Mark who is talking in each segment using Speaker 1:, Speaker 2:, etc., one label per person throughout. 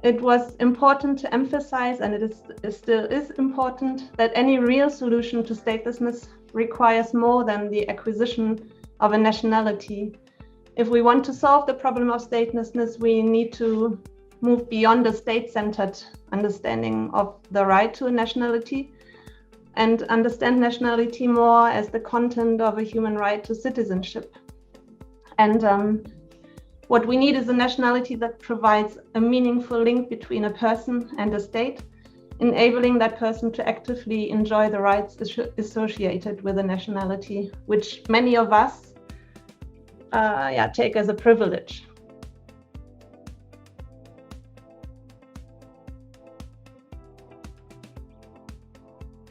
Speaker 1: It was important to emphasize, and it still is important, that any real solution to statelessness requires more than the acquisition of a nationality. If we want to solve the problem of statelessness, we need to move beyond a state-centered understanding of the right to a nationality and understand nationality more as the content of a human right to citizenship. And what we need is a nationality that provides a meaningful link between a person and a state, enabling that person to actively enjoy the rights associated with a nationality, which many of us take as a privilege.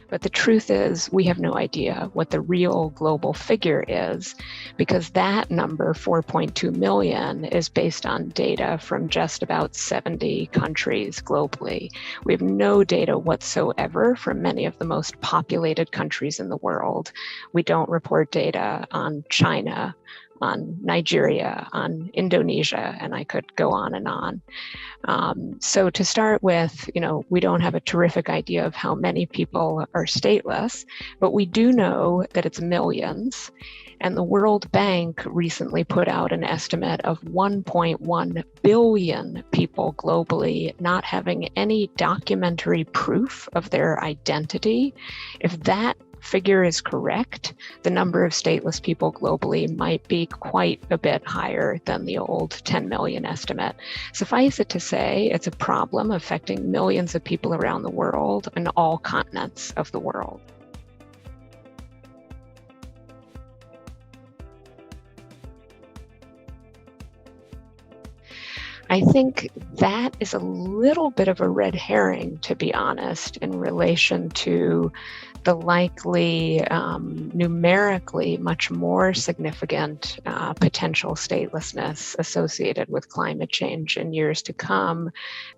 Speaker 2: But the truth is, we have no idea what the real global figure is, because that number, 4.2 million, is based on data from just about 70 countries globally. We have no data whatsoever from many of the most populated countries in the world. We don't report data on China, on Nigeria, on Indonesia, and I could go on and on. So to start with, we don't have a terrific idea of how many people are stateless, but we do know that it's millions. And the World Bank recently put out an estimate of 1.1 billion people globally not having any documentary proof of their identity. If that figure is correct, the number of stateless people globally might be quite a bit higher than the old 10 million estimate. Suffice it to say, it's a problem affecting millions of people around the world and all continents of the world. I think that is a little bit of a red herring, to be honest, in relation to the likely, numerically much more significant potential statelessness associated with climate change in years to come,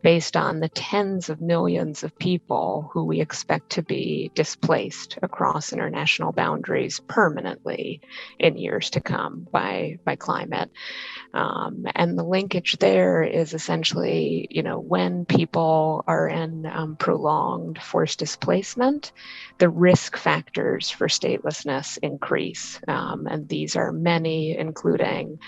Speaker 2: based on the tens of millions of people who we expect to be displaced across international boundaries permanently in years to come by climate. And the linkage there is essentially, when people are in prolonged forced displacement, the risk factors for statelessness increase. And these are many, including,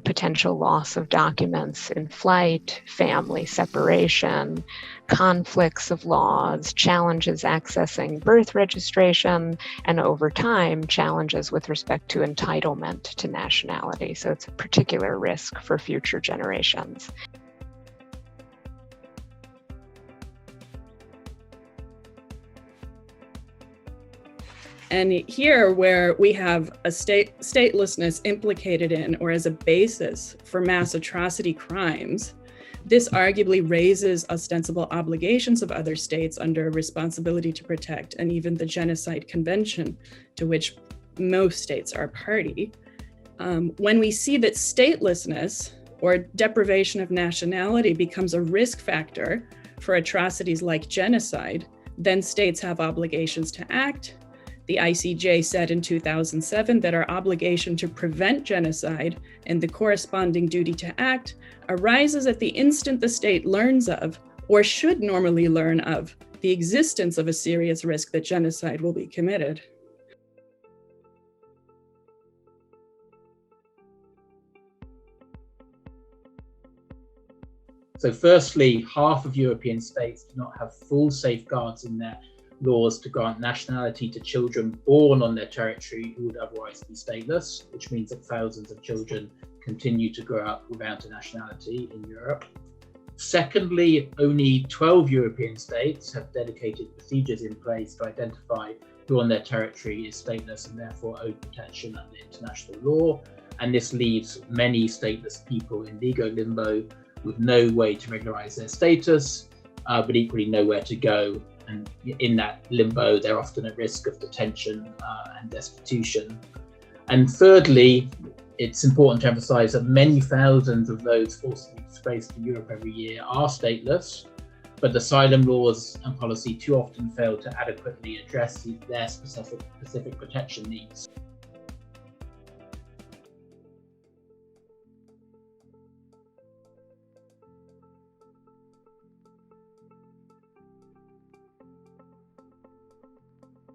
Speaker 2: potential loss of documents in flight, family separation, conflicts of laws, challenges accessing birth registration, and over time, challenges with respect to entitlement to nationality. So it's a particular risk for future generations.
Speaker 3: And here, where we have a statelessness implicated in or as a basis for mass atrocity crimes, this arguably raises ostensible obligations of other states under responsibility to protect, and even the Genocide Convention, to which most states are party. When we see that statelessness or deprivation of nationality becomes a risk factor for atrocities like genocide, then states have obligations to act. The ICJ said in 2007 that our obligation to prevent genocide and the corresponding duty to act arises at the instant the state learns of, or should normally learn of, the existence of a serious risk that genocide will be committed.
Speaker 4: So firstly, half of European states do not have full safeguards in their laws to grant nationality to children born on their territory who would otherwise be stateless, which means that thousands of children continue to grow up without a nationality in Europe. Secondly, only 12 European states have dedicated procedures in place to identify who on their territory is stateless and therefore owe protection under international law. And this leaves many stateless people in legal limbo with no way to regularize their status, but equally nowhere to go. And in that limbo, they're often at risk of detention and destitution. And thirdly, it's important to emphasize that many thousands of those forcibly displaced to Europe every year are stateless, but asylum laws and policy too often fail to adequately address their specific protection needs.